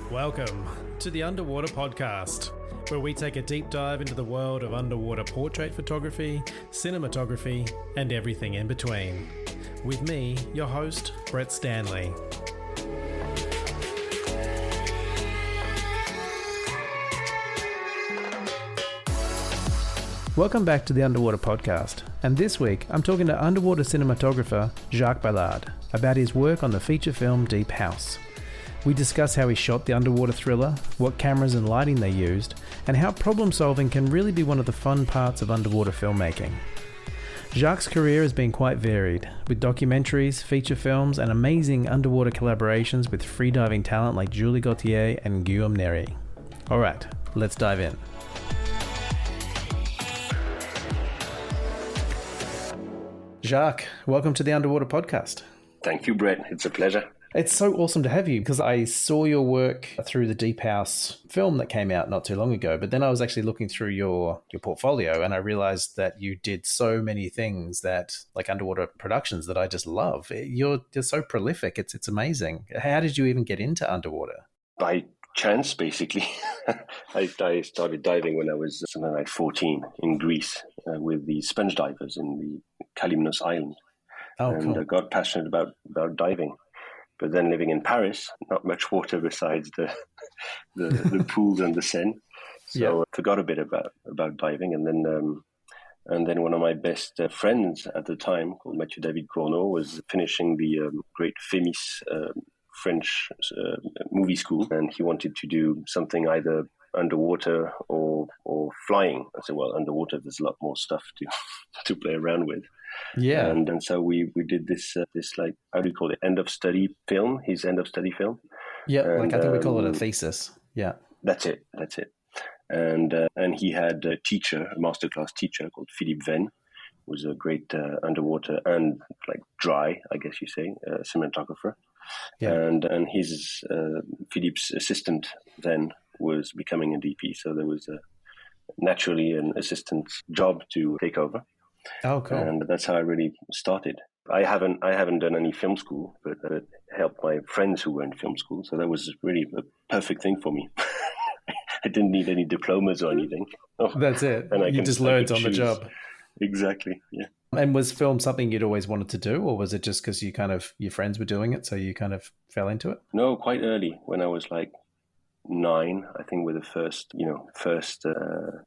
Welcome to the Underwater Podcast, where we take a deep dive into the world of underwater portrait photography, cinematography, and everything in between. With me, your host, Brett Stanley. Welcome back to the Underwater Podcast, and this week I'm talking to underwater cinematographer Jacques Ballard about his work on the feature film Deep House. We discuss how he shot the underwater thriller, what cameras and lighting they used, and how problem solving can really be one of the fun parts of underwater filmmaking. Jacques' career has been quite varied, with documentaries, feature films, and amazing underwater collaborations with freediving talent like Julie Gauthier and Guillaume Neri. Alright, let's dive in. Jacques, welcome to the Underwater Podcast. Thank you, Brett. It's a pleasure. It's so awesome to have you because I saw your work through the Deep House film that came out not too long ago, but then I was actually looking through your portfolio and I realized that you did so many things that, like underwater productions, that I just love. You're so prolific. It's amazing. How did you even get into underwater? By chance, basically. I started diving when I was something like 14 in Greece with the sponge divers in the Kalymnos Island. And I got passionate about diving. But then living in Paris, not much water besides the pools and the Seine. So I forgot a bit about diving. And then one of my best friends at the time, called Mathieu David Cournot, was finishing the great FEMIS French movie school. And he wanted to do something either underwater or flying. I said, well, underwater, there's a lot more stuff to play around with. Yeah, and so we did this like, how do you call it, end of study film? His end of study film. Yeah, like I think we call it a thesis. Yeah, that's it. And he had a teacher, a masterclass teacher called Philippe Venn, who was a great underwater and like dry, I guess you say, cinematographer. Yeah, and his Philippe's assistant then was becoming a DP, so there was naturally an assistant job to take over. Oh, cool! And that's how I really started. I haven't done any film school, but helped my friends who were in film school. So that was really a perfect thing for me. I didn't need any diplomas or anything. That's it. And you just learned on the job. Exactly. Yeah. And was film something you'd always wanted to do, or was it just because your friends were doing it, so you kind of fell into it? No, quite early when I was like 9. I think were the first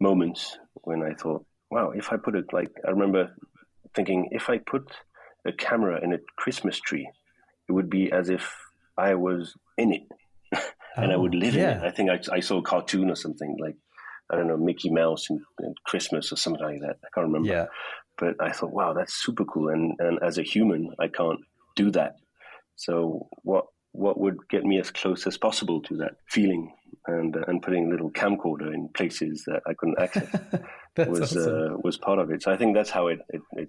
moments when I thought, wow, if I put it like, I remember thinking, if I put a camera in a Christmas tree, it would be as if I was in it and I would live in it. I think I saw a cartoon or something like, I don't know, Mickey Mouse and Christmas or something like that. I can't remember. Yeah. But I thought, wow, that's super cool. And as a human, I can't do that. So what would get me as close as possible to that feeling and putting a little camcorder in places that I couldn't access was part of it. So I think that's how it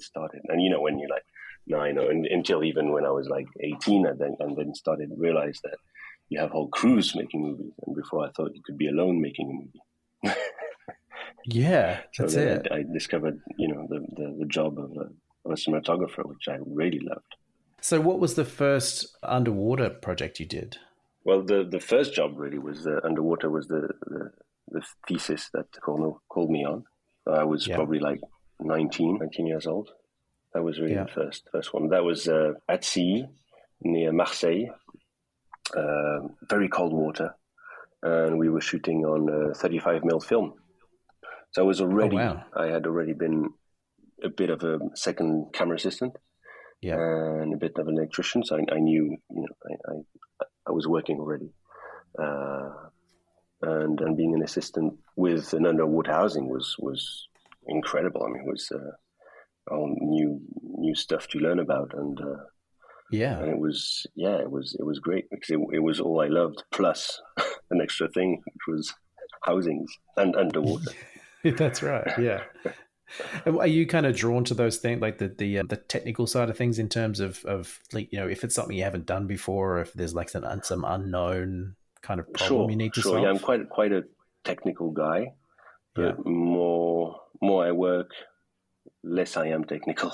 started. And when you're like 9 or until even when I was like 18, and then started to realize that you have whole crews making movies. And before I thought you could be alone making a movie. Yeah, that's it. I discovered, the job of a cinematographer, which I really loved. So what was the first underwater project you did? Well, the first job really was underwater was the thesis that Cournot called me on. I was probably like 19 years old. That was really the first one. That was at sea near Marseille, very cold water. And we were shooting on a 35mm film. So I was already, I had already been a bit of a second camera assistant and a bit of an electrician. So I knew, I was working already. And being an assistant with an underwater housing was incredible. I mean, it was all new stuff to learn about. And and it was great because it was all I loved, plus an extra thing, which was housings and underwater. That's right. Yeah. Are you kind of drawn to those things, like the technical side of things, in terms of like, if it's something you haven't done before, or if there's like some unknown kind of problem you need to solve? Yeah, I'm quite a technical guy, but more I work, less I am technical.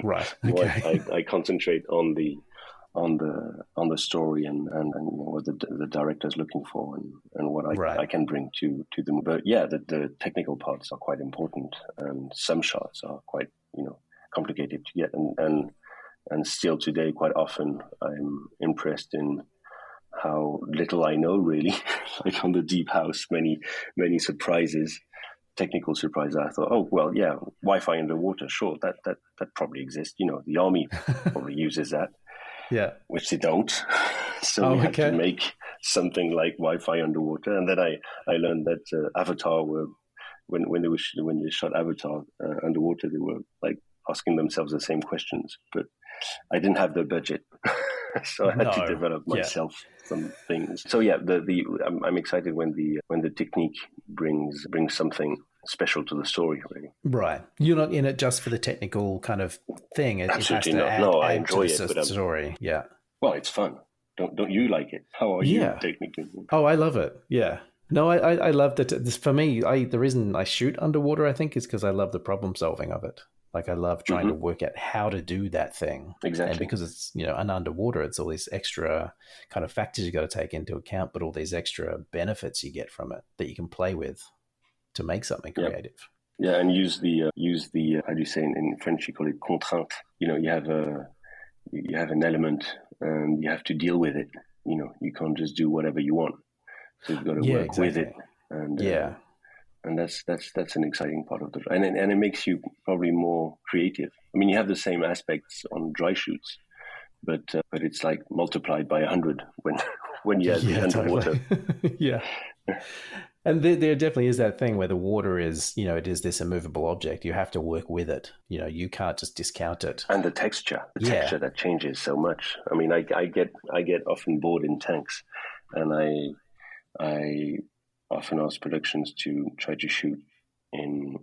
Right. More Okay. I concentrate on the story and what the director is looking for and what Right. I can bring to them. But yeah, the technical parts are quite important, and some shots are quite complicated to get, and still today quite often I'm impressed in how little I know really. Like on the Deep House, many surprises. Technical surprise. I thought, oh well, yeah, Wi-Fi underwater, sure, that probably exists. The army probably uses that, Yeah. which they don't. So Oh, we had to okay. make something like Wi-Fi underwater, and then I learned that Avatar were when they shot Avatar underwater, they were like asking themselves the same questions, but I didn't have the budget, so I had to No. develop Yeah. myself some things. So yeah, I'm excited when the technique brings something special to the story. Really, Right. You're not in it just for the technical kind of thing. It has absolutely to not. No, I add to enjoy the it, but story. Yeah. well, it's fun. Don't you like it? How are you Yeah. technically? Oh, I love it. Yeah. No, I love that. This, for me, the reason I shoot underwater, I think, is because I love the problem solving of it. Like I love trying to work out how to do that thing. And Exactly. because it's, an underwater, it's all these extra kind of factors you got to take into account, but all these extra benefits you get from it that you can play with to make something Yeah. creative. Yeah, and use the how do you say in French? You call it contrainte. You have an element, and you have to deal with it. You can't just do whatever you want. So you've got to Yeah, work with it, exactly. and Yeah. and that's an exciting part of the and it makes you probably more creative. I mean, you have the same aspects on dry shoots, but it's like multiplied by 100 when you add the Yeah, underwater. totally. Yeah. And there definitely is that thing where the water is, it is this immovable object. You have to work with it. You can't just discount it. And the Yeah. texture that changes so much. I mean, I get often bored in tanks, and I often ask productions to try to shoot in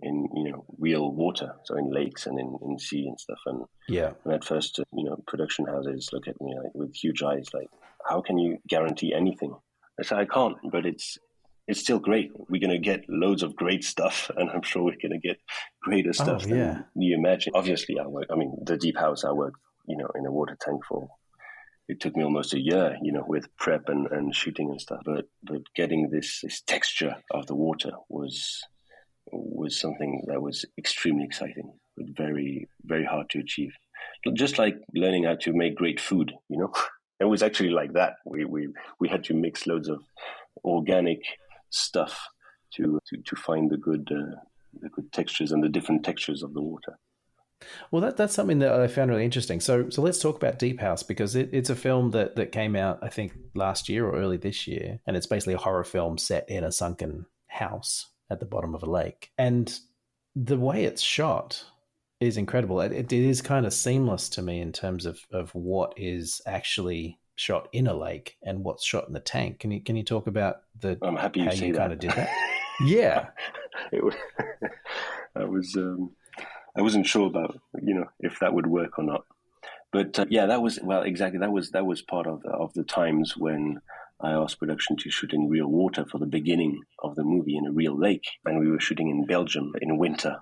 real water, so in lakes and in sea and stuff. And Yeah. at first, production houses look at me like with huge eyes, like, how can you guarantee anything? I say I can't, but it's still great. We're going to get loads of great stuff, and I'm sure we're going to get greater Oh, stuff yeah. than you imagine. Obviously, the Deep House, I worked, in a water tank for, it took me almost a year, with prep and shooting and stuff. But getting this texture of the water was something that was extremely exciting, but very, very hard to achieve. Just like learning how to make great food, It was actually like that. We had to mix loads of organic stuff to find the good textures and the different textures of the water. Well, that's something that I found really interesting. So let's talk about Deep House because it's a film that came out, I think, last year or early this year. And it's basically a horror film set in a sunken house at the bottom of a lake. And the way it's shot is incredible. It is kind of seamless to me in terms of what is actually shot in a lake and what's shot in the tank. Can you talk about I'm happy how you say you kind that. of did that? Yeah. It was, I wasn't sure about if that would work or not. But yeah, that was exactly that was part of the times when I asked production to shoot in real water for the beginning of the movie in a real lake, and we were shooting in Belgium in winter.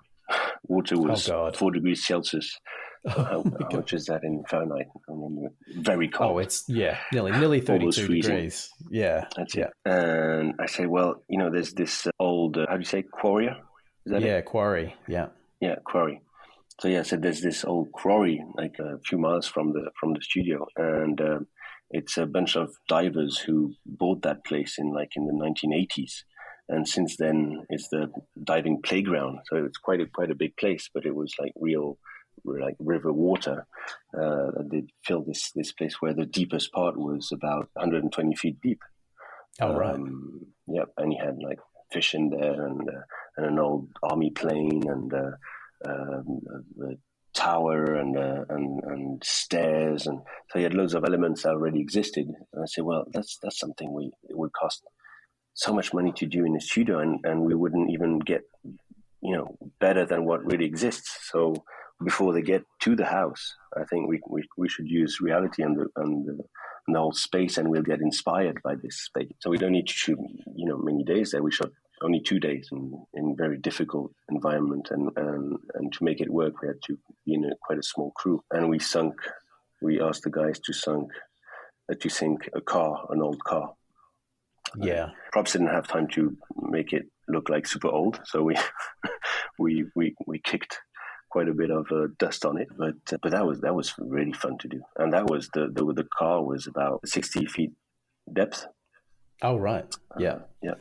Water Oh was God. 4 degrees Celsius. So Oh my how God. much is that in Fahrenheit? I remember. Very Oh, cold, it's nearly almost 32 freezing. degrees. Yeah. That's Yeah. it. And I say, well, there's this old, how do you say, quarry? Is that it? Yeah, quarry. Yeah. Yeah, quarry. So yeah, so there's this old quarry like a few miles from the studio, and it's a bunch of divers who bought that place in the 1980s, and since then it's the diving playground. So it's quite a big place, but it was like real like river water. They filled this place where the deepest part was about 120 feet deep. Oh, right. Yeah, and you had like fish in there and an old army plane and the tower and stairs, and so you had loads of elements that already existed. And I said, well, that's something it would cost so much money to do in the studio, and we wouldn't even get better than what really exists. So before they get to the house, I think we should use reality and the whole space, and we'll get inspired by this space. So we don't need to shoot many days there. We shot only 2 days in very difficult environment, and to make it work, we had to be in quite a small crew, and we asked the guys to sink a car, an old car. Yeah. Props didn't have time to make it look like super old, so we we kicked quite a bit of dust on it, but that was really fun to do, and that was the car was about 60 feet depth. Oh right, yeah, yeah.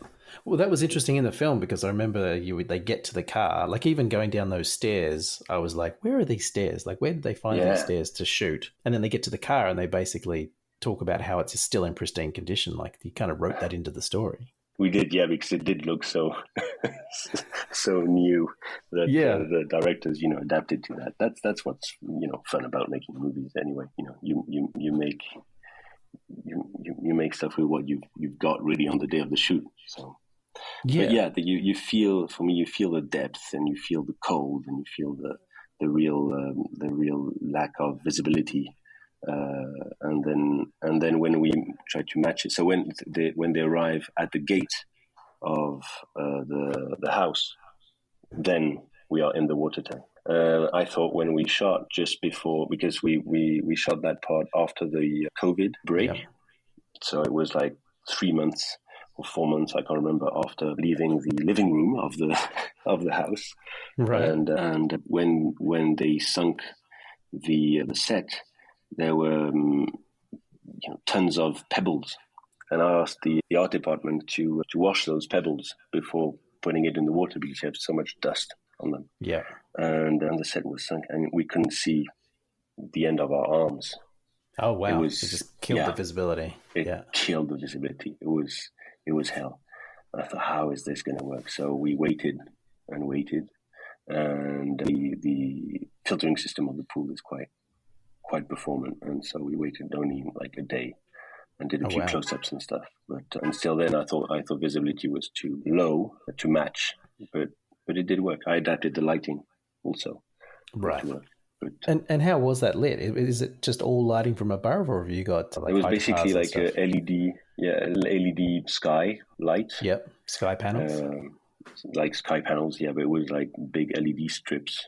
Well, that was interesting in the film because I remember they get to the car, like even going down those stairs, I was like, where are these stairs? Like, where did they find these stairs to shoot? And then they get to the car and they basically talk about how it's still in pristine condition. Like you kind of wrote that into the story. We did, yeah, because it did look so so new that the directors, adapted to that. That's what's fun about making movies. Anyway, you make stuff with what you've got really on the day of the shoot. So but you feel, for me, you feel the depth, and you feel the cold, and you feel the real lack of visibility. And then when we try to match it, so when they arrive at the gate of the house, then we are in the water tank. I thought when we shot just before, because we shot that part after the COVID break, so it was like 3 months or 4 months, I can't remember, after leaving the living room of the house, right? And when they sunk the set, there were tons of pebbles, and I asked the art department to wash those pebbles before putting it in the water because you have so much dust on them. Yeah, and the set was sunk, and we couldn't see the end of our arms. Oh wow! It just killed the visibility. It killed the visibility. It was hell. I thought, how is this going to work? So we waited and waited, and the filtering system of the pool is quite performant, and so we waited only like a day and did a few close-ups and stuff. But until then, I thought visibility was too low to match, but it did work. I adapted the lighting also. Right. But, and how was that lit? Is it just all lighting from above, or have you got like? It was basically like a LED sky light. Yep, sky panels. Like sky panels, yeah, but it was like big LED strips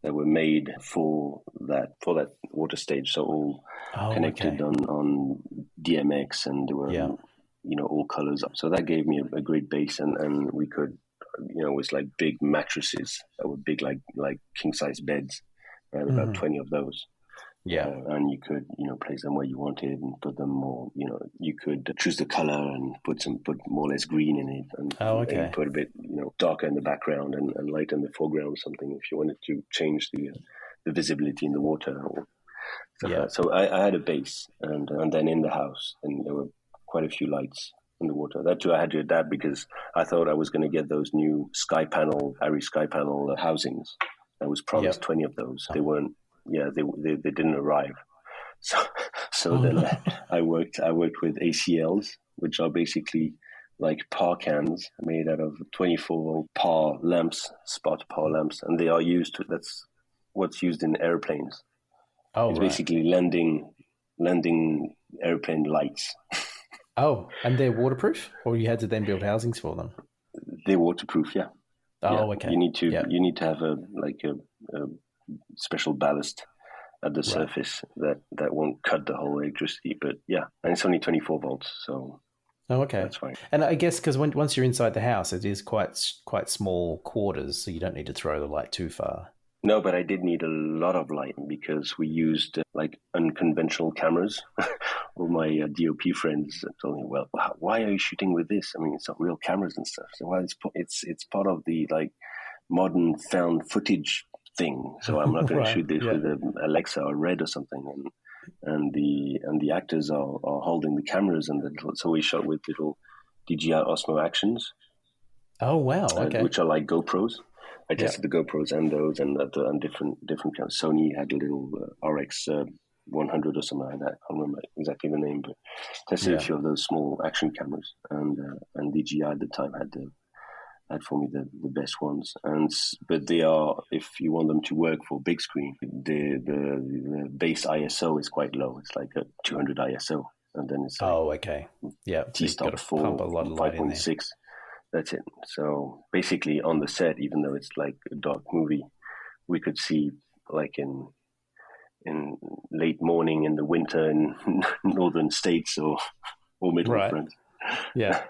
that were made for that water stage, so all connected on DMX, and there were all colors. So that gave me a great base, and we could, it was like big mattresses that were big like king size beds. I had about 20 of those. Yeah. And you could, place them where you wanted and put them more, you could choose the color and put more or less green in it, and maybe put a bit, darker in the background and light in the foreground or something if you wanted to change the visibility in the water. So I had a base, and then in the house, and there were quite a few lights in the water. That too I had to adapt because I thought I was going to get those new Arri sky panel housings. I was promised 20 of those. They weren't. Yeah, they didn't arrive. So then I worked with ACLs, which are basically like PAR cans made out of 24 PAR lamps, spot PAR lamps, and they are used. That's what's used in airplanes. It's basically landing airplane lights. Oh, and they're waterproof, or you had to then build housings for them? They're waterproof, yeah. Oh, okay. You need to have a special ballast at the surface that won't cut the whole electricity. But yeah, and it's only 24 volts, so that's fine. And I guess because once you're inside the house, it is quite small quarters, so you don't need to throw the light too far. No, but I did need a lot of light because we used like unconventional cameras. All my DOP friends told me, "Well, why are you shooting with this? I mean, it's not real cameras and stuff." So, well, it's part of the like modern found footage thing. So I'm not going to shoot this with an Alexa or Red or something. And the actors are holding the cameras, and so we shot with little DJI Osmo Actions. Oh wow! Okay. Which are like GoPros. I tested the GoPros and those, and different cameras. Sony had a little RX 100 or something like that. I can't remember exactly the name, but tested a few of those small action cameras, and DJI at the time had for me the best ones. But they are, if you want them to work for big screen, the base ISO is quite low. It's like a 200 ISO, and then it's like T-stop 4, 5.6. That's it. So basically, on the set, even though it's like a dark movie, we could see like in late morning in the winter in northern states or middle of Right. France. Yeah.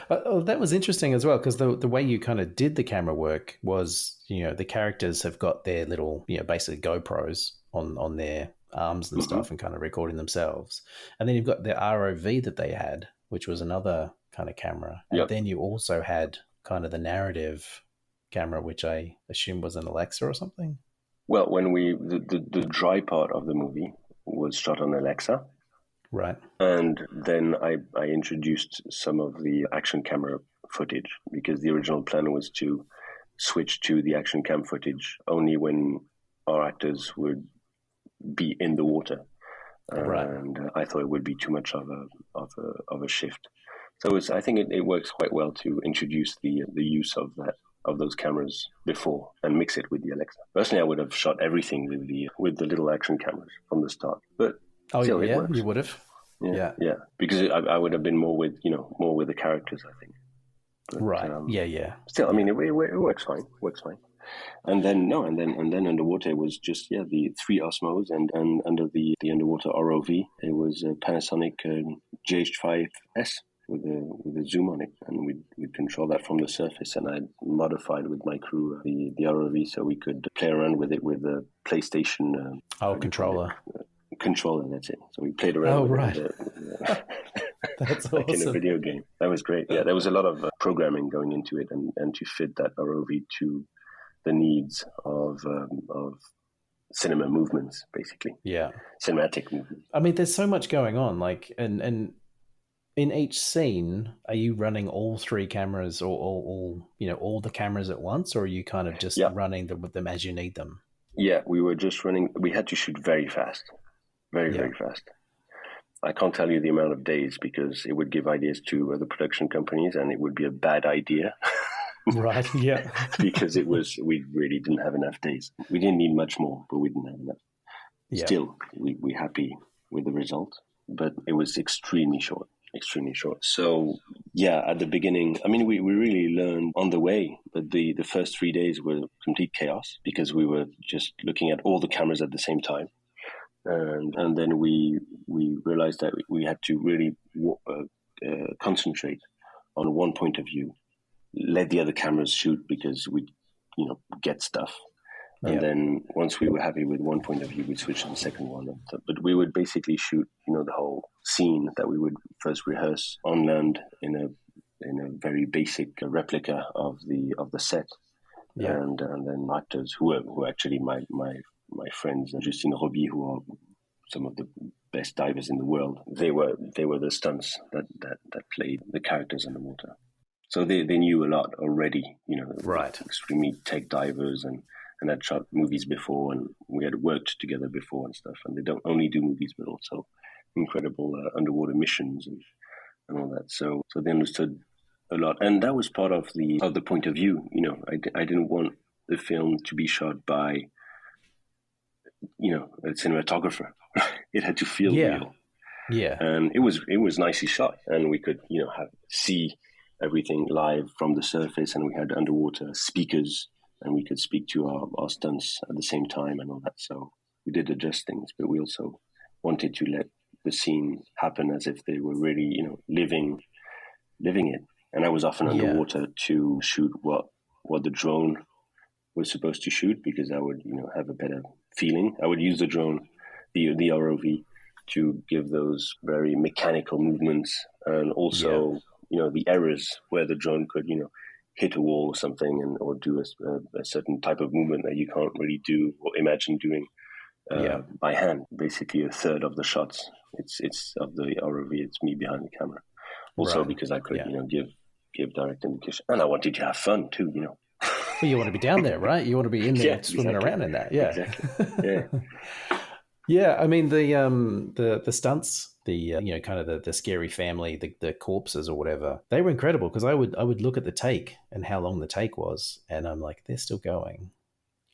That was interesting as well, because the way you kind of did the camera work was, the characters have got their little, basically GoPros on their arms and Mm-hmm. stuff and kind of recording themselves. And then you've got the ROV that they had, which was another kind of camera. And Yep. then you also had kind of the narrative camera, which I assume was an Alexa or something. Well, when the dry part of the movie was shot on Alexa. Right. And then I introduced some of the action camera footage because the original plan was to switch to the action cam footage only when our actors would be in the water. Right. And I thought it would be too much of a shift. So I think it works quite well to introduce the use of those cameras before and mix it with the Alexa. Personally, I would have shot everything with the little action cameras from the start, but still, it works. You would have. Yeah, because I would have been more with the characters, I think. But, right. Yeah. Still, I mean, it works fine. And then underwater it was just the 3 Osmos and under the underwater ROV it was a Panasonic GH5S with a zoom on it, and we'd control that from the surface, and I modified with my crew the ROV so we could play around with it with a PlayStation controller. Controller, that's it. So we played around with it. That's like awesome. In a video game. That was great. Yeah, there was a lot of programming going into it and to fit that ROV to the needs of cinema movements, basically. Yeah. Cinematic movements. I mean, there's so much going on. Like, and in each scene, are you running all 3 cameras or all the cameras at once, or are you kind of just running them as you need them? Yeah, we were just running. We had to shoot very fast. Very fast. I can't tell you the amount of days because it would give ideas to other production companies and it would be a bad idea. Right, yeah. Because we really didn't have enough days. We didn't need much more, but we didn't have enough. Yeah. Still, we're happy with the result, but it was extremely short. So, at the beginning, I mean, we really learned on the way, but the first 3 days were complete chaos because we were just looking at all the cameras at the same time. And then we realized that we had to really concentrate on one point of view, let the other cameras shoot because we get stuff. And then once we were happy with one point of view, we'd switch to the second one. But we would basically shoot, the whole scene that we would first rehearse on land in a very basic replica of the set. Yeah. And then actors who are actually my friends, Justine Roby, who are some of the best divers in the world. They were the stunts that played the characters underwater. So they knew a lot already, right. Extremely tech divers and had shot movies before, and we had worked together before and stuff. And they don't only do movies, but also incredible underwater missions and all that. So they understood a lot, and that was part of the point of view. I didn't want the film to be shot by a cinematographer. It had to feel real. Yeah, and it was nicely shot, and we could see everything live from the surface, and we had underwater speakers, and we could speak to our stunts at the same time and all that. So we did adjust things, but we also wanted to let the scene happen as if they were really, living it. And I was often underwater to shoot what the drone was supposed to shoot, because I would, have a better feeling. I would use the drone, the ROV, to give those very mechanical movements, and also, the errors where the drone could, hit a wall or something, or do a certain type of movement that you can't really do or imagine doing by hand. Basically, a third of the shots, it's of the ROV, it's me behind the camera. Also, because I could, give direct indication, and I wanted to have fun too, Well, you want to be down there, right? You want to be in there swimming around in that. Yeah, exactly. Yeah. Yeah, I mean the stunts, kind of the scary family, the corpses or whatever, they were incredible, because I would look at the take and how long the take was, and I'm like, they're still going,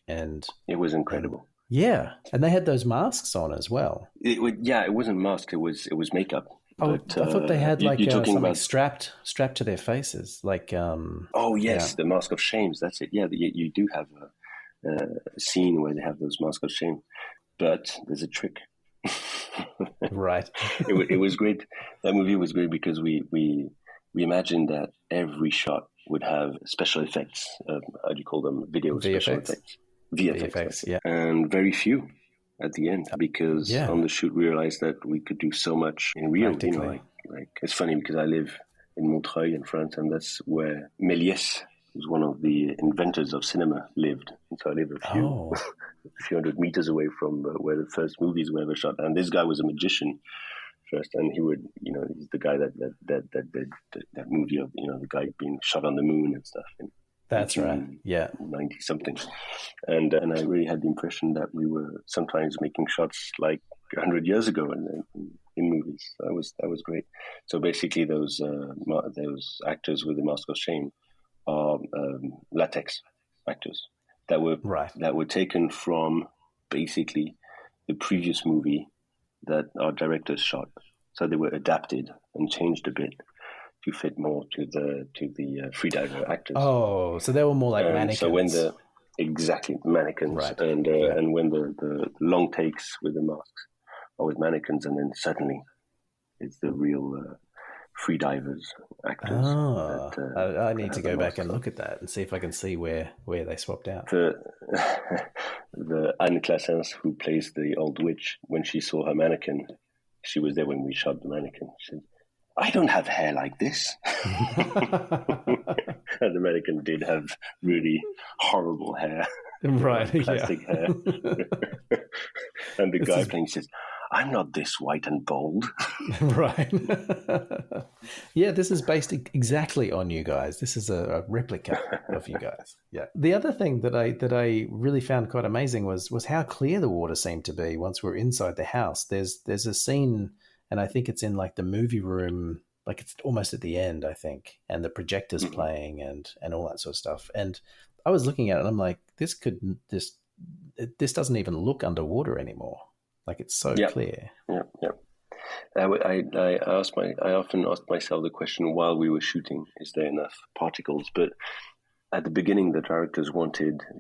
and it was incredible. And they had those masks on as well. It wasn't masked. It was makeup. Oh, But I thought they had like you're talking something about. strapped to their faces, like Oh yeah. yes, the Mask of Shames. That's it. Yeah, you do have a scene where they have those Mask of Shame, but there's a trick. Right. It was great. That movie was great because we imagined that every shot would have special effects. How do you call them? Video special VFX. effects. VFX. That's VFX, it. yeah. And very few at the end because Yeah. on the shoot we realized that we could do so much in real. You know, Practically. like it's funny because I live in Montreuil in France, and that's where Méliès, who's one of the inventors of cinema, lived. And so I live a few Oh. a few hundred meters away from where the first movies were ever shot. And this guy was a magician first, and he would, he's the guy that did that movie of, the guy being shot on the moon and stuff in That's right. Yeah. 90 something. And I really had the impression that we were sometimes making shots like 100 years ago in movies. That was great. So basically, those actors with the Mask of Shame are latex actors that were taken from basically the previous movie that our directors shot. So they were adapted and changed a bit to fit more to the freediver actors. Oh, so they were more like mannequins. So when exactly mannequins, right. and when the long takes with the masks are with mannequins, and then suddenly it's the real freedivers actors. Oh, I need to go back and look at that and see if I can see where they swapped out. The Anne Classens, who plays the old witch, when she saw her mannequin, she was there when we shot the mannequin. She said, "I don't have hair like this." And the mannequin did have really horrible hair. Right, plastic hair. And the guy playing says, "I'm not this white and bold." Right. Yeah, this is based exactly on you guys. This is a replica of you guys. Yeah. The other thing that I really found quite amazing was how clear the water seemed to be once we're inside the house. There's a scene, and I think it's in like the movie room, like it's almost at the end, I think, and the projector's playing and all that sort of stuff. And I was looking at it and I'm like, this doesn't even look underwater anymore. Like it's so clear. Yeah. I often asked myself the question while we were shooting: is there enough particles? But at the beginning, the directors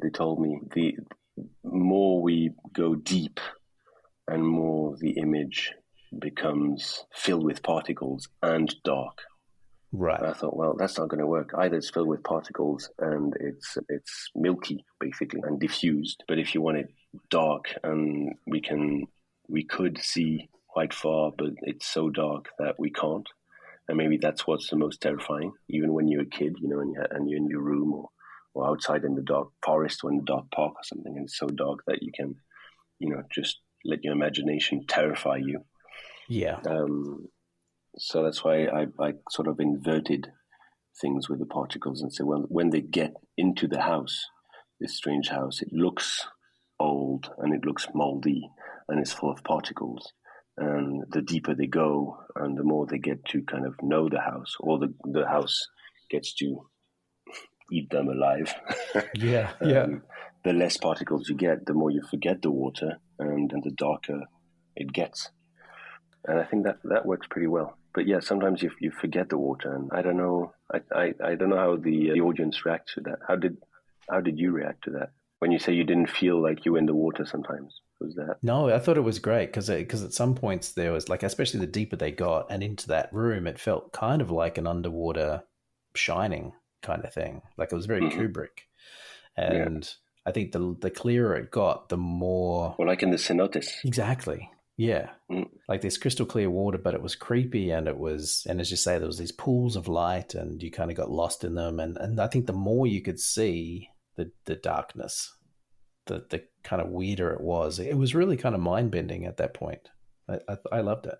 they told me the more we go deep, and more the image becomes filled with particles and dark. Right. And I thought, well, that's not going to work. Either it's filled with particles and it's milky, basically, and diffused. But if you want it dark, and we could see quite far, but it's so dark that we can't. And maybe that's what's the most terrifying, even when you're a kid, and you're in your room or outside in the dark forest or in the dark park or something, and it's so dark that you can, just let your imagination terrify you. Yeah. So that's why I sort of inverted things with the particles and say, well, when they get into the house, this strange house, it looks old and it looks moldy and it's full of particles. And the deeper they go and the more they get to kind of know the house, or the house gets to eat them alive. Yeah. The less particles you get, the more you forget the water, and the darker it gets. And I think that works pretty well. But yeah, sometimes you forget the water, and I don't know. I don't know how the audience reacts to that. How did you react to that when you say you didn't feel like you were in the water sometimes? Was that? No, I thought it was great because at some points there was like, especially the deeper they got and into that room, it felt kind of like an underwater Shining kind of thing. Like it was very Kubrick, and I think the clearer it got, the more. Well, like in the cenotes. Exactly. Yeah. Like this crystal clear water, but it was creepy, and as you say, there was these pools of light and you kind of got lost in them. And I think the more you could see the darkness, the kind of weirder it was. It was really kind of mind bending at that point. I loved it.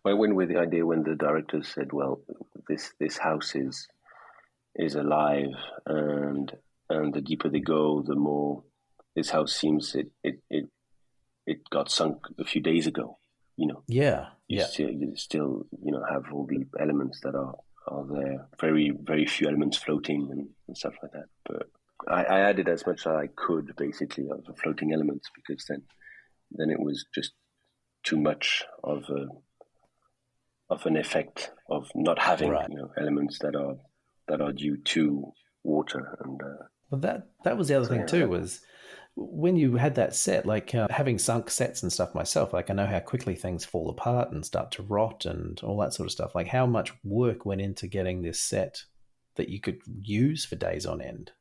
I went with the idea when the directors said, well, this house is alive, and the deeper they go, the more this house seems it got sunk a few days ago, Yeah. You still have all the elements that are there. Very, very few elements floating and stuff like that. But I added as much as I could, basically, of the floating elements, because then it was just too much of of an effect of not having Right. elements that are due to water and. Well, that was the other So thing yeah, too, was when you had that set, like having sunk sets and stuff myself, like I know how quickly things fall apart and start to rot and all that sort of stuff. Like how much work went into getting this set that you could use for days on end.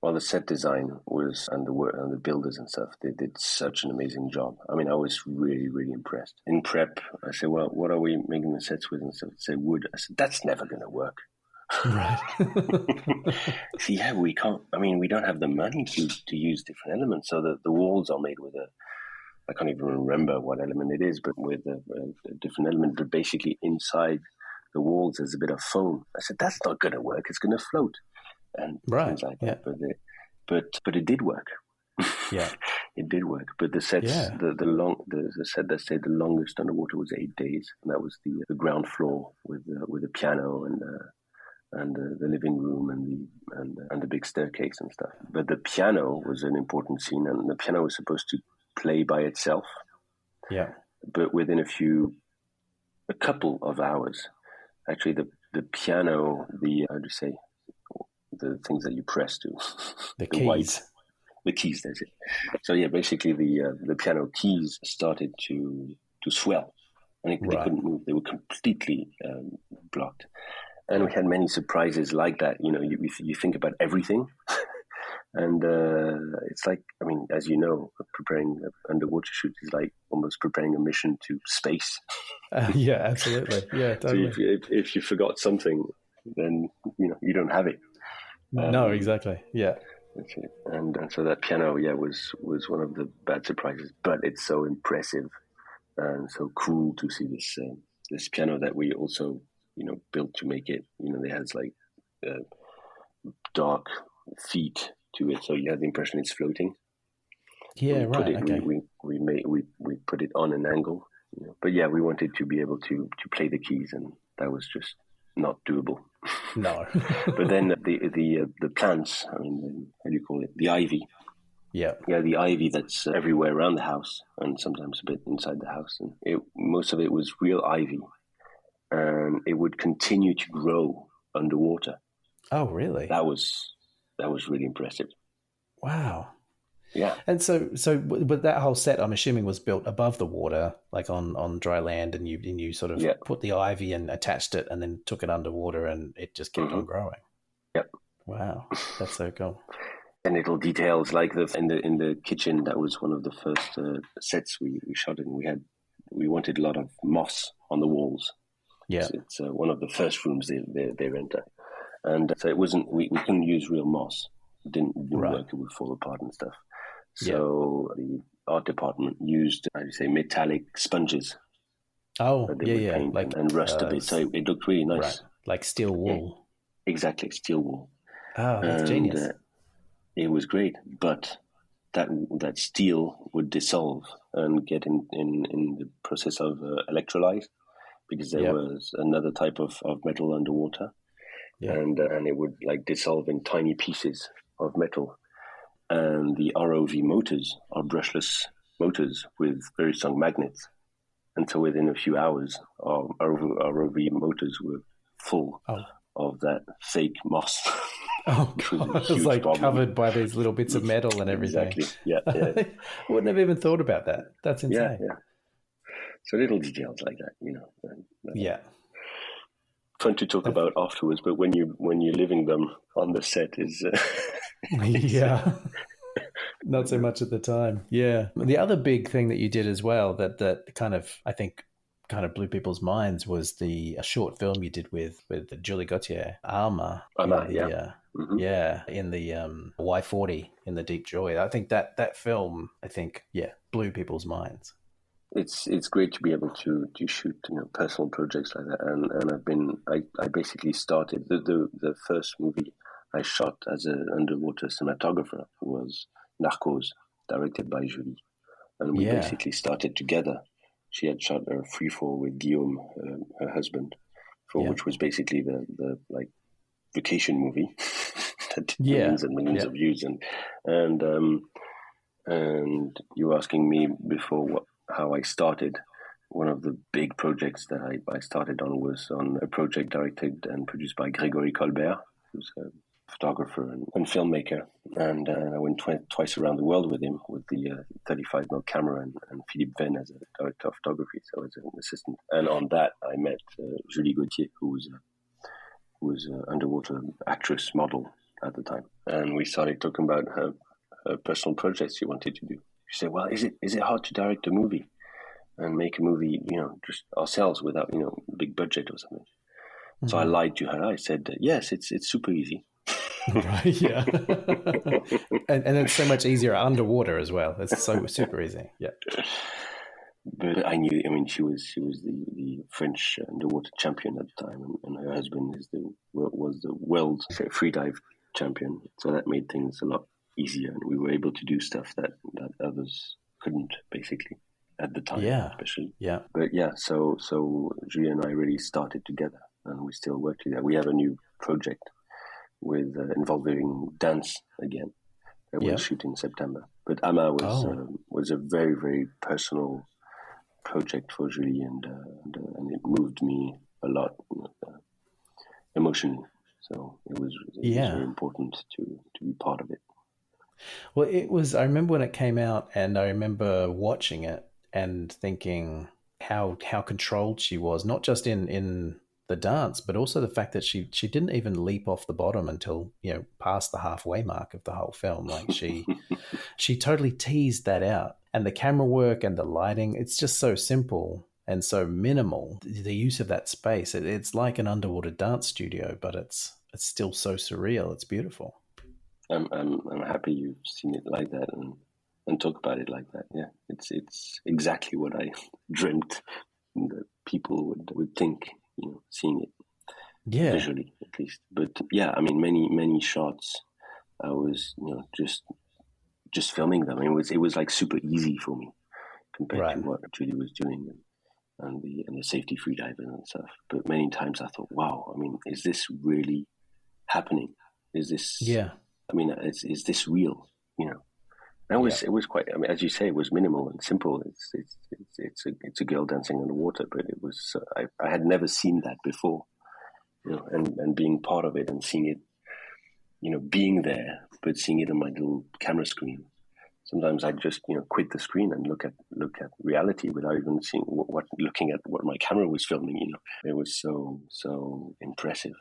well, the set design was and the work and the builders and stuff. They did such an amazing job. I mean, I was really, really impressed. In prep, I said, "Well, what are we making the sets with?" And stuff. They said, "Wood." I said, "That's never going to work." Right. So yeah, we can't. I mean, we don't have the money to use different elements. So the walls are made with I can't even remember what element it is, but with a different element. But basically, inside the walls, there's a bit of foam. I said, "That's not going to work. It's going to float." And Right. things like Yeah. that. But it did work. Yeah. It did work. But the sets, Yeah. the set that stayed the longest underwater was 8 days, and that was the ground floor with the piano and the living room and the big staircase and stuff. But the piano was an important scene, and the piano was supposed to play by itself. Yeah. But within a couple of hours, actually, the piano, how do you say, the things that you press to, The the white, keys. the keys. That's it. So yeah, basically the piano keys started to swell, and they couldn't move. They were completely blocked. And we had many surprises like that. You think about everything, and it's like, I mean, as you know, preparing an underwater shoot is like almost preparing a mission to space. Yeah, absolutely. Yeah, totally. So if you forgot something, then you don't have it. No, exactly. Yeah. And so that piano, yeah, was one of the bad surprises. But it's so impressive and so cool to see this piano that we also built to make it. It has like dark feet to it, so you have the impression it's floating. Yeah, We put right. it, Okay. we put it on an angle. But yeah, we wanted to be able to play the keys, and that was just not doable. No. But then the plants, I mean, how do you call it? The ivy. Yeah. Yeah, the ivy that's everywhere around the house and sometimes a bit inside the house. And most of it was real ivy, and it would continue to grow underwater. Oh, really? That was really impressive. Wow. Yeah. And but that whole set, I'm assuming, was built above the water, like on dry land, and you sort of put the ivy and attached it, and then took it underwater, and it just kept on growing. Yep. Wow, that's so cool. And little details like in the kitchen, that was one of the first sets we shot in. We wanted a lot of moss on the walls. Yeah. It's one of the first rooms they rent, and so it wasn't. We couldn't use real moss. It didn't work. It would fall apart and stuff. So the art department used, how do you say, metallic sponges. Oh, that they would paint like and rust a bit. So it looked really nice. Right, like steel wool. Yeah, exactly, steel wool. Oh, that's genius. It was great, but that steel would dissolve and get in the process of electrolyze, because there was another type of metal underwater, and it would like dissolve in tiny pieces of metal. And the ROV motors are brushless motors with very strong magnets, and so within a few hours, our ROV motors were full of that fake moss. Oh, God. It was like problem. Covered by these little bits of metal and everything. Exactly. Yeah. I wouldn't have even thought about that. That's insane. Yeah. So little details like that, Yeah. Fun to talk about afterwards, but when you're living them on the set is. Yeah. Not so much at the time. Yeah. The other big thing that you did as well that kind of, I think, kind of blew people's minds was a short film you did with Julie Gauthier, Alma. In the Y40 in the Deep Joy. I think that film, blew people's minds. It's great to be able to shoot personal projects like that, and I basically started the first movie I shot as an underwater cinematographer was Narcos, directed by Julie, and we basically started together. She had shot a freefall with Guillaume, her husband, which was basically the like vacation movie that did millions and millions of views, and you were asking me before how I started. one of the big projects that I started on was on a project directed and produced by Grégory Colbert, who's a photographer and filmmaker. And I went twice around the world with him with the 35mm camera and Philippe Venn as a director of photography, so as an assistant. And on that, I met Julie Gauthier, who was an underwater actress model at the time. And we started talking about her personal projects she wanted to do. She said, well, is it hard to direct a movie and make a movie, just ourselves without, big budget or something? Mm-hmm. So I lied to her. I said, yes, it's super easy. Right, yeah. and it's so much easier underwater as well. It's so super easy, yeah. But I knew, she was the French underwater champion at the time, and her husband was the world freedive champion. So that made things a lot easier, and we were able to do stuff that others couldn't, basically, at the time, especially. Yeah. But yeah, so Julia and I really started together, and we still work together. We have a new project with involving dance again that we'll shoot in September. But Ama was a very, very personal project for Julie, and it moved me a lot emotionally. So it was very important to be part of it. Well, I remember when it came out, and I remember watching it and thinking how controlled she was, not just in the dance, but also the fact that she didn't even leap off the bottom until past the halfway mark of the whole film. Like she totally teased that out, and the camera work and the lighting, it's just so simple and so minimal. The use of that space, it's like an underwater dance studio, but it's still so surreal. It's beautiful. I'm happy you've seen it like that and talk about it like that. Yeah, it's exactly what I dreamt that people would think. Seeing it visually at least. But yeah, many shots I was just filming them. It was like super easy for me compared to what Julie was doing and the safety freediving and stuff. But many times I thought, wow, is this really happening? Is this is this real? And it was quite. As you say, it was minimal and simple. It's a girl dancing underwater, but it was. I had never seen that before, and being part of it and seeing it, being there, but seeing it on my little camera screen. Sometimes I just quit the screen and look at reality without even seeing looking at what my camera was filming. It was so impressive.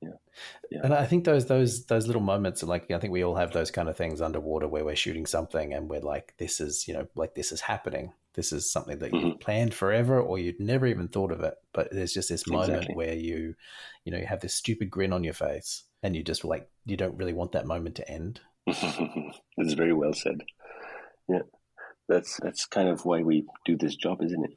Yeah. And I think those little moments are like, I think we all have those kind of things underwater where we're shooting something and we're like, this is, this is happening. This is something that you've planned forever, or you'd never even thought of it. But there's just this moment where you have this stupid grin on your face and you just you don't really want that moment to end. That's very well said. Yeah. That's kind of why we do this job, isn't it?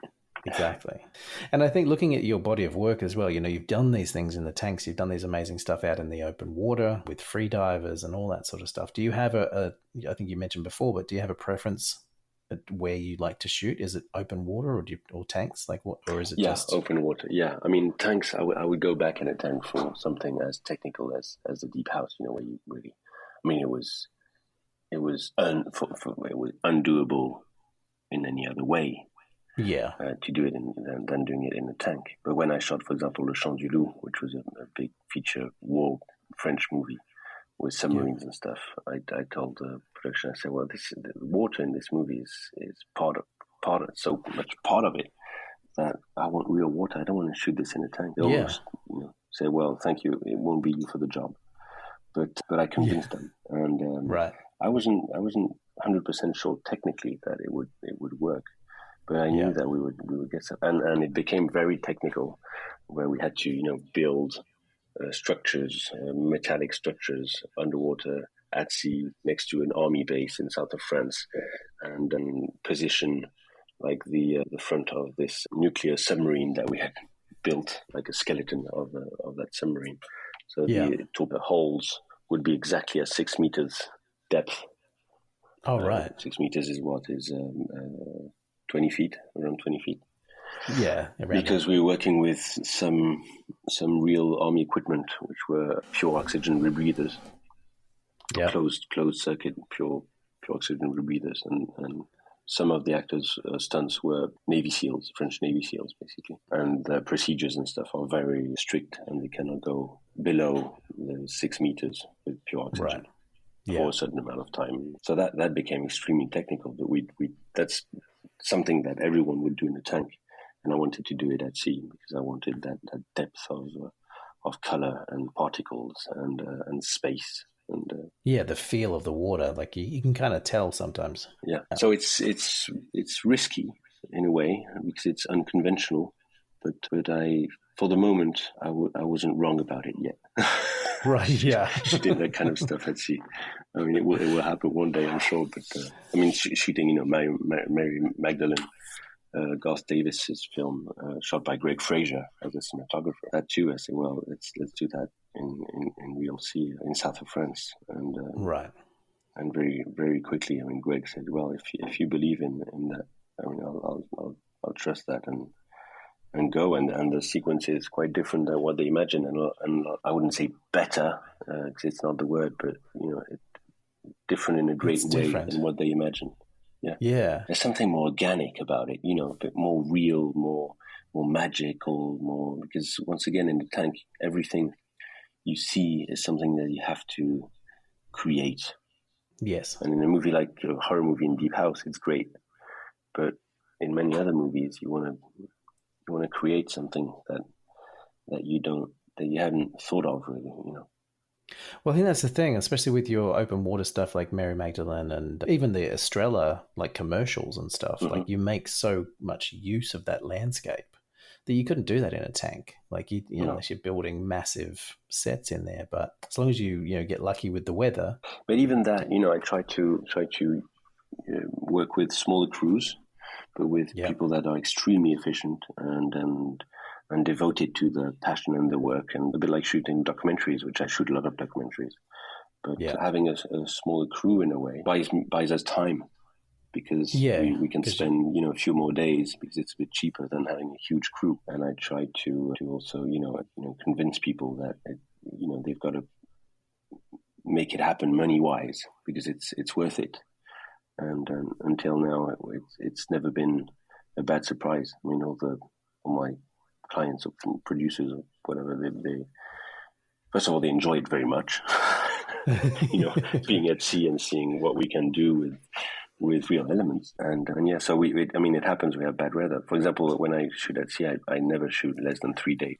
Exactly. And I think looking at your body of work as well, you've done these things in the tanks, you've done these amazing stuff out in the open water with free divers and all that sort of stuff. Do you have I think you mentioned before, but do you have a preference at where you like to shoot? Is it open water or tanks? Or is it just open water? Yeah. Tanks, I would go back in a tank for something as technical as the deep house, where you really, it was undoable in any other way. Yeah, to do it than doing it in a tank. But when I shot, for example, Le Chant du Loup, which was a big feature war French movie with submarines and stuff, I told the production, I said, well, the water in this movie is part of so much part of it that I want real water. I don't want to shoot this in a tank. They almost say, well, thank you, it won't be you for the job. But I convinced them, and I wasn't 100% sure technically that it would work. But I knew that we would get some, and it became very technical, where we had to build structures, metallic structures underwater at sea next to an army base in south of France, and then position like the front of this nuclear submarine that we had built, like a skeleton of that submarine. So the holes would be exactly at 6 meters depth. Oh, right. 6 meters is what is 20 feet, around 20 feet. Yeah. Because we were working with some real army equipment, which were pure oxygen rebreathers. Yeah. Closed circuit, pure oxygen rebreathers. And some of the actors' stunts were Navy SEALs, French Navy SEALs, basically. And the procedures and stuff are very strict, and they cannot go below the 6 meters with pure oxygen. Right. Yeah. For a certain amount of time. So that became extremely technical, but we that's something that everyone would do in the tank. And I wanted to do it at sea because I wanted that depth of color and particles and space. And the feel of the water, like you can kind of tell sometimes. Yeah. So it's risky in a way because it's unconventional, but I, for the moment, I wasn't wrong about it yet. Right. Yeah. Shooting that kind of stuff at sea. I mean, it will happen one day, I'm sure. But I mean, shooting, Mary Magdalene, Garth Davis's film, shot by Greg Fraser as a cinematographer. That too, I said, well, let's do that in real sea in south of France, and right. And very very quickly, I mean, Greg said, well, if you believe in that, I mean, I'll trust that and go, and the sequence is quite different than what they imagine, and I wouldn't say better, because it's not the word, but it's different in a great way than what they imagine. Yeah. There's something more organic about it, a bit more real, more magical, more, because once again in the tank, everything you see is something that you have to create. Yes. And in a movie like a horror movie in Deep House, it's great, but in many other movies, you want to create something that you haven't thought of really, Well, I think that's the thing, especially with your open water stuff like Mary Magdalene and even the Estrella like commercials and stuff. Mm-hmm. Like you make so much use of that landscape that you couldn't do that in a tank. Like unless you're building massive sets in there. But as long as you get lucky with the weather. But even that, I try to work with smaller crews, but with people that are extremely efficient and devoted to the passion and the work, and a bit like shooting documentaries, which I shoot a lot of documentaries. But having a smaller crew in a way buys us time, because we can spend a few more days, because it's a bit cheaper than having a huge crew. And I try to also convince people that they've got to make it happen money wise, because it's worth it. And until now, it's never been a bad surprise. I mean, all my clients or producers or whatever, they first of all, they enjoy it very much. Being at sea and seeing what we can do with real elements. And so it happens. We have bad weather. For example, when I shoot at sea, I never shoot less than 3 days.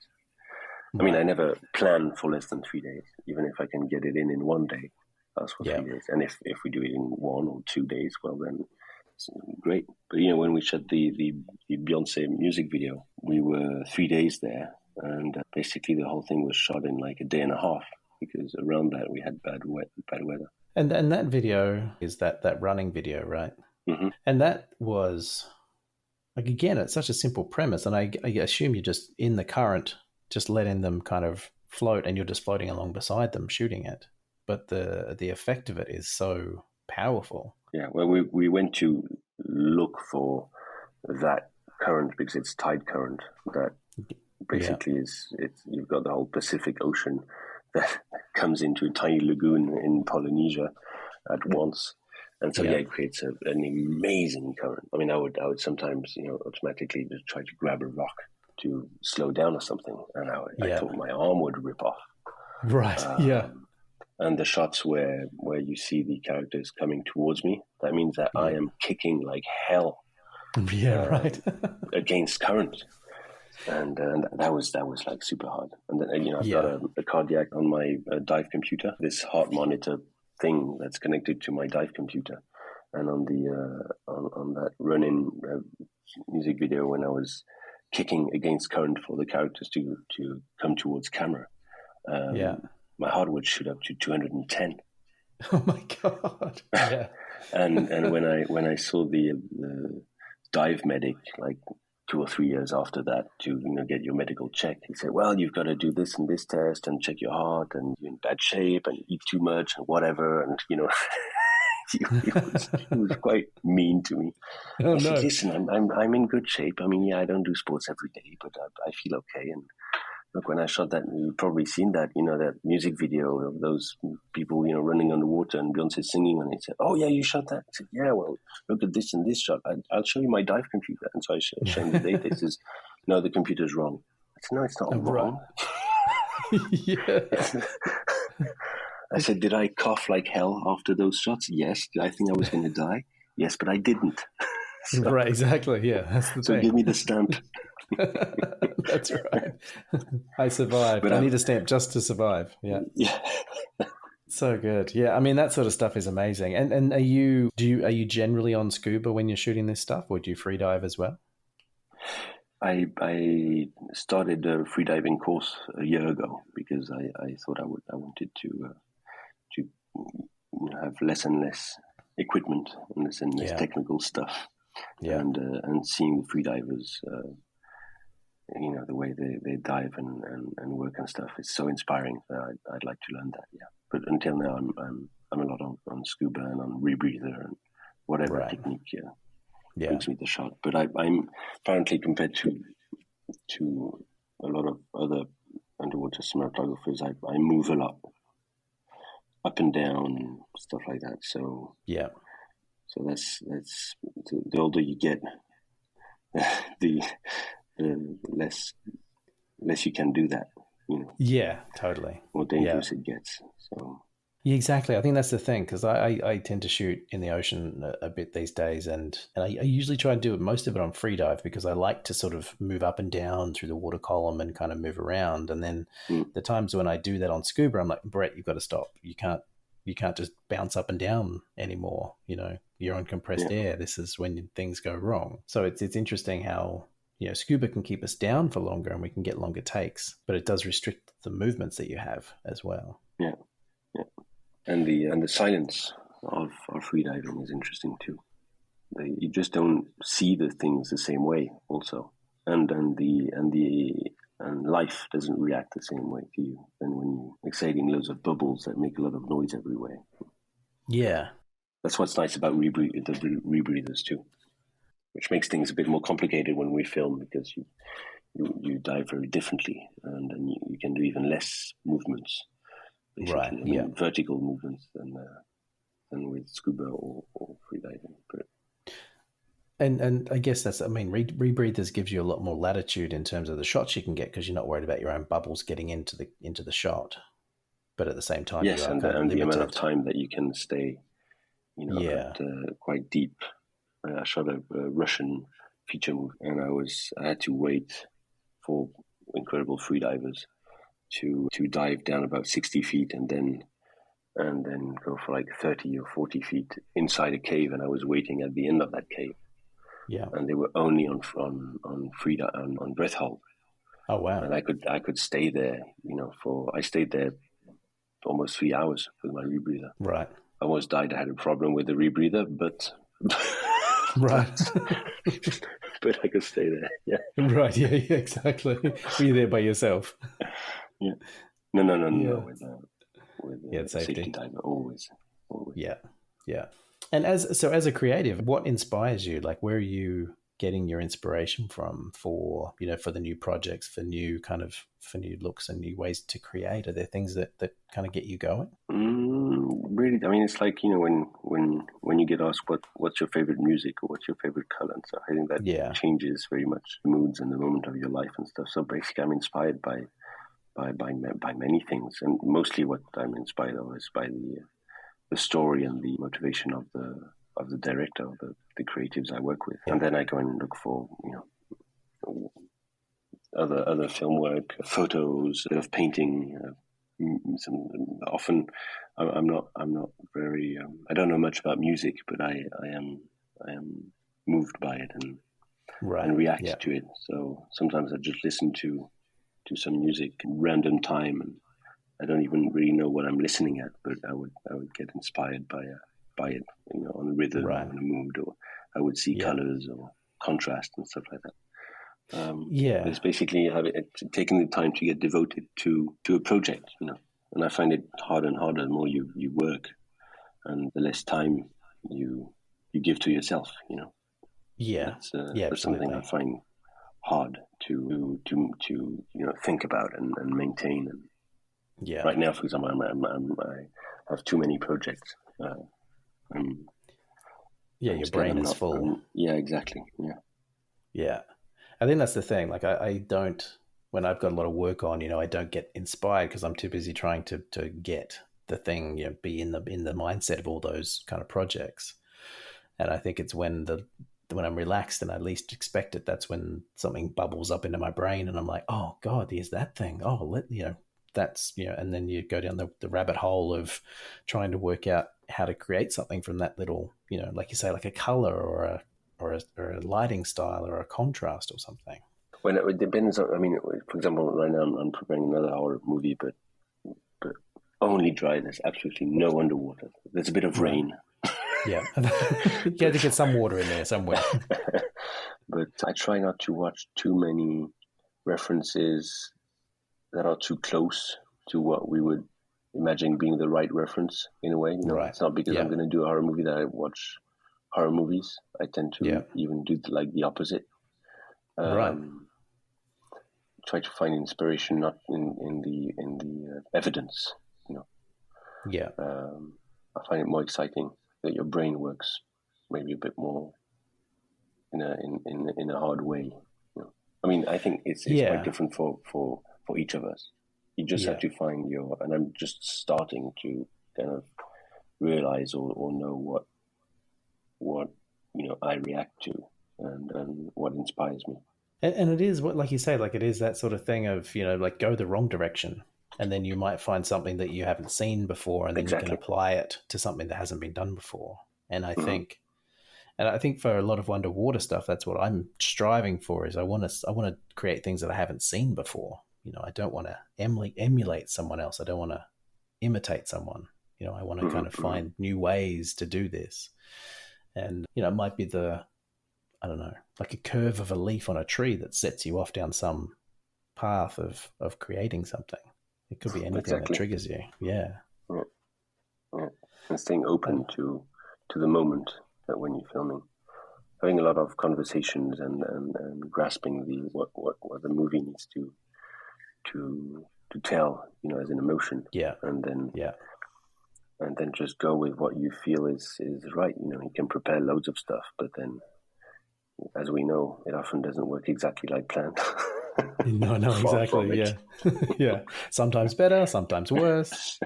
Right. I mean, I never plan for less than 3 days, even if I can get it in 1 day. That's for 3 days. And if we do it in 1 or 2 days, well, then it's great. But, when we shot the Beyonce music video, we were 3 days there. And basically the whole thing was shot in like a day and a half, because around that we had bad weather. And that video is that running video, right? Mm-hmm. And that was, like, again, it's such a simple premise. And I assume you're just in the current, just letting them kind of float, and you're just floating along beside them shooting it. But the effect of it is so powerful. Yeah, well, we went to look for that current, because it's tide current that basically you've got the whole Pacific Ocean that comes into a tiny lagoon in Polynesia at once, and so it creates an amazing current. I mean, I would sometimes automatically just try to grab a rock to slow down or something, and I thought my arm would rip off. Right. And the shots where you see the characters coming towards me, that means that I am kicking like hell. Yeah, right. Against current. And that was like super hard. And then I've got a cardiac on my dive computer, this heart monitor thing that's connected to my dive computer. And on the on that run-in music video, when I was kicking against current for the characters to come towards camera, my heart would shoot up to 210. Oh my god! Yeah. and when I saw the dive medic, like 2 or 3 years after that, to get your medical check, he said, well, you've got to do this and this test and check your heart, and you're in bad shape and eat too much and whatever, and he was quite mean to me. Oh, I said, listen, I'm in good shape. I mean, I don't do sports every day, but I feel okay, look, when I shot that, you've probably seen that, that music video of those people, running underwater and Beyonce singing, and they said, "Oh yeah, you shot that." I said, "Yeah, well, look at this and this shot. I'll show you my dive computer." And so I show him the data. He says, "No, the computer's wrong." I said, "No, it's not wrong." Yeah. I said, "Did I cough like hell after those shots? Yes. Did I think I was going to die? Yes, but I didn't." So, right, exactly. Yeah, that's the thing. So give me the stamp. That's right. I survived. But I need a stamp just to survive. Yeah. Yeah. So good. Yeah, I mean that sort of stuff is amazing. And are you generally on scuba when you're shooting this stuff, or do you free dive as well? I started a freediving course a year ago because I thought I wanted to have less and less equipment and less and less technical stuff. Yeah. And seeing the freedivers, the way they dive and work and stuff, is so inspiring that I'd like to learn that. Yeah, but until now I'm a lot on scuba and on rebreather and whatever technique brings me the shot. But I'm apparently, compared to a lot of other underwater cinematographers, I move a lot, up and down, stuff like that. So yeah. So that's the older you get, the less you can do that. Yeah, totally. More dangerous it gets. So. Yeah, exactly. I think that's the thing, because I tend to shoot in the ocean a bit these days, and I usually try and do most of it on free dive because I like to sort of move up and down through the water column and kind of move around. And then the times when I do that on scuba, I'm like, Brett, you've got to stop. You can't just bounce up and down anymore. You're on compressed air. This is when things go wrong. So it's interesting how scuba can keep us down for longer and we can get longer takes, but it does restrict the movements that you have as well. Yeah. And the silence of freediving is interesting too. You just don't see the things the same way, also, and life doesn't react the same way to you than when you're exhaling loads of bubbles that make a lot of noise everywhere. Yeah, that's what's nice about the rebreathers too, which makes things a bit more complicated when we film, because you dive very differently, and then you can do even less movements. Right. Vertical movements than with scuba or freediving. But... And I guess rebreathers gives you a lot more latitude in terms of the shots you can get, because you're not worried about your own bubbles getting into the shot. But at the same time, yes, and the amount of time that you can stay, at quite deep. I shot a Russian feature movie, and I had to wait for incredible freedivers to dive down about 60 feet and then go for like 30 or 40 feet inside a cave, and I was waiting at the end of that cave. Yeah. And they were only on breath hold. Oh wow. And I could stay there, I stayed there almost 3 hours with my rebreather. Right. I almost died. I had a problem with the rebreather, but right. But I could stay there. Yeah. Right. Yeah. Exactly. Were you there by yourself? Yeah. No. With safety diver, always. Yeah. And as a creative, what inspires you? Like, where are you getting your inspiration from for the new projects, for new looks and new ways to create? Are there things that kind of get you going? Really, it's like, when you get asked what's your favorite music or what's your favorite color and stuff, I think that changes very much the moods and the moment of your life and stuff. So basically, I'm inspired by many things, and mostly what I'm inspired of is by the story and the motivation of the director, of the creatives I work with. Yeah. And then I go and look for other film work, photos, a bit of painting. Often I'm not very I don't know much about music, but I am moved by it and react to it. So sometimes I just listen to some music at random time, and I don't even really know what I'm listening at, but I would get inspired by it, on a rhythm or on a mood, or I would see colors or contrast and stuff like that. It's basically taking the time to get devoted to a project, and I find it harder and harder the more you work, and the less time you give to yourself, That's something I find hard think about and maintain. And Yeah. right now, for example, I have too many projects. Your brain is full. Yeah, exactly. Yeah. Yeah. I think that's the thing. Like I don't, when I've got a lot of work on, I don't get inspired because I'm too busy trying to get the thing, be in the mindset of all those kind of projects. And I think it's when I'm relaxed and I least expect it, that's when something bubbles up into my brain and I'm like, oh God, there's that thing. Oh, that's, and then you go down the rabbit hole of trying to work out how to create something from that little, like you say, like a color or a lighting style or a contrast or something. When it depends on, for example, right now I'm preparing another horror movie, but only dry. There's absolutely no underwater. There's a bit of rain. Yeah. You had to get some water in there somewhere. But I try not to watch too many references that are too close to what we would imagine being the right reference in a way. Right. It's not because I'm going to do a horror movie that I watch horror movies. I tend to even do like the opposite. Right. Try to find inspiration not in the evidence. Yeah. I find it more exciting that your brain works maybe a bit more in a hard way. I think it's quite different for each of us. You just have to find and I'm just starting to kind of realize or know what I react to and what inspires me. And it is what, like you say, like it is that sort of thing of, like go the wrong direction. And then you might find something that you haven't seen before, and then you can apply it to something that hasn't been done before. And I think for a lot of underwater stuff, that's what I'm striving for. Is I want to create things that I haven't seen before. I don't want to emulate someone else. I don't want to imitate someone. I want to kind of find new ways to do this. And it might be I don't know, like a curve of a leaf on a tree that sets you off down some path of creating something. It could be anything that triggers you. Yeah. And staying open to the moment that when you're filming, having a lot of conversations and grasping what the movie needs to tell, as an emotion. Yeah. And then just go with what you feel is right. You can prepare loads of stuff, but then, as we know, it often doesn't work exactly like planned. No, exactly. Yeah. Yeah. Sometimes better, sometimes worse.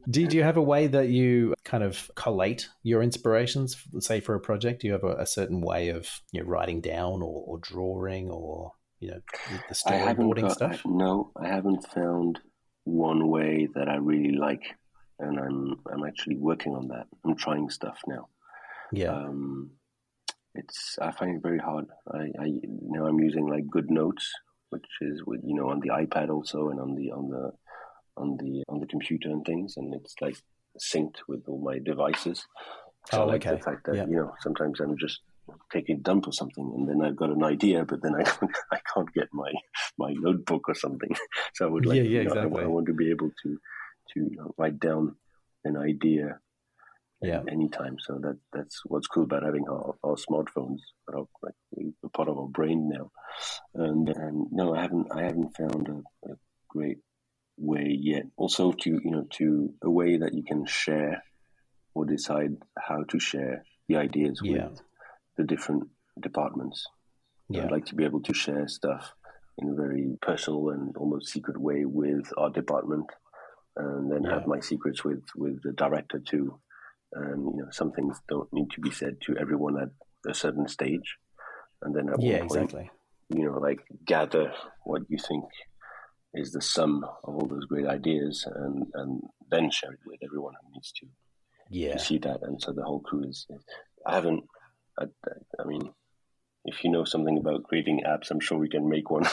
Do you have a way that you kind of collate your inspirations, say for a project? Do you have a certain way of writing down or drawing or, the storyboarding stuff? No, I haven't found one way that I really like. And I'm actually working on that. I'm trying stuff now. Yeah. I find it very hard. I'm using like Good Notes, which is with on the iPad also and on the computer and things, and it's like synced with all my devices. So the fact that sometimes I'm just taking a dump or something, and then I've got an idea, but then I can't get my notebook or something. So I would like exactly. I want to be able to write down an idea anytime. So that's what's cool about having our smartphones that are like a part of our brain now. And no, I haven't found a great way yet. Also to a way that you can share or decide how to share the ideas with the different departments. I'd like to be able to share stuff in a very personal and almost secret way with our department, and then have my secrets with the director too. And some things don't need to be said to everyone at a certain stage, and then at one point, exactly. Like gather what you think is the sum of all those great ideas, and then share it with everyone who needs to see that. And so the whole crew is. I mean, if you know something about creating apps, I'm sure we can make one.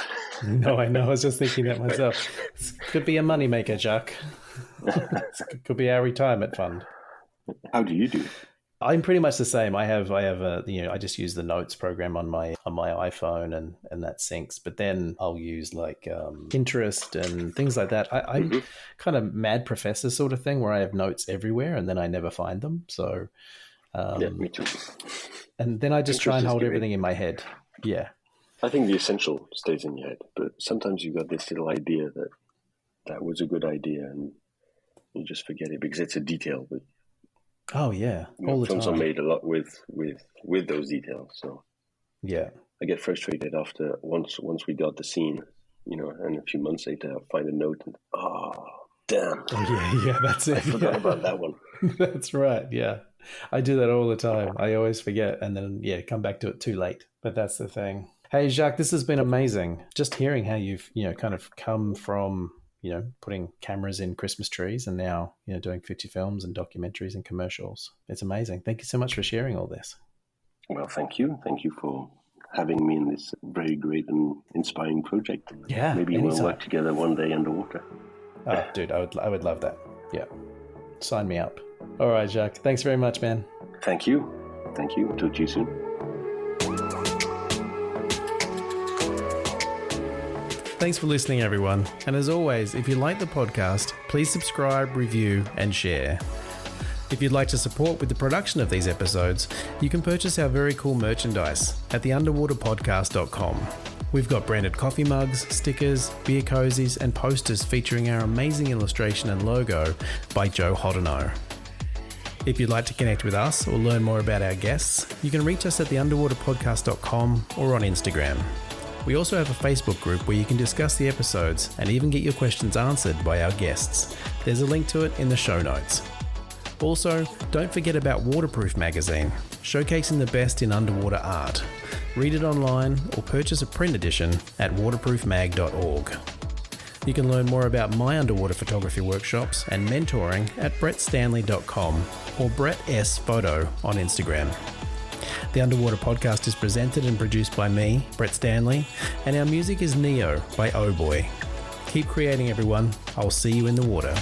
No, I know. I was just thinking that myself. This could be a moneymaker, Jacques. Could be our retirement fund. How do you do it? I'm pretty much the same. I have I just use the notes program on my iPhone and that syncs. But then I'll use like Pinterest and things like that. I'm kind of mad professor sort of thing where I have notes everywhere and then I never find them. So me too. And then I just try and hold everything in my head. Yeah. I think the essential stays in your head, but sometimes you've got this little idea that was a good idea, and you just forget it because it's a detail. But all the films time. are made a lot with those details. So yeah, I get frustrated after once we got the scene, and a few months later I find a note and damn. Yeah, that's it. I forgot about that one. That's right. Yeah, I do that all the time. I always forget, and then come back to it too late. But that's the thing. Hey, Jacques, this has been amazing. Just hearing how you've kind of come from putting cameras in Christmas trees and now doing feature films and documentaries and commercials. It's amazing. Thank you so much for sharing all this. Well, thank you. Thank you for having me in this very great and inspiring project. Yeah, maybe we'll work together one day underwater. Oh, dude, I would love that. Yeah, sign me up. All right, Jacques. Thanks very much, man. Thank you. Thank you. Talk to you soon. Thanks for listening, everyone. And as always, if you like the podcast, please subscribe, review, and share. If you'd like to support with the production of these episodes, you can purchase our very cool merchandise at theunderwaterpodcast.com. We've got branded coffee mugs, stickers, beer cozies, and posters featuring our amazing illustration and logo by Joe Hodino. If you'd like to connect with us or learn more about our guests, you can reach us at theunderwaterpodcast.com or on Instagram. We also have a Facebook group where you can discuss the episodes and even get your questions answered by our guests. There's a link to it in the show notes. Also, don't forget about Waterproof magazine, showcasing the best in underwater art. Read it online or purchase a print edition at waterproofmag.org. You can learn more about my underwater photography workshops and mentoring at brettstanley.com or Brett S Photo on Instagram. The Underwater Podcast is presented and produced by me, Brett Stanley, and our music is Neo by Oh Boy. Keep creating, everyone. I'll see you in the water.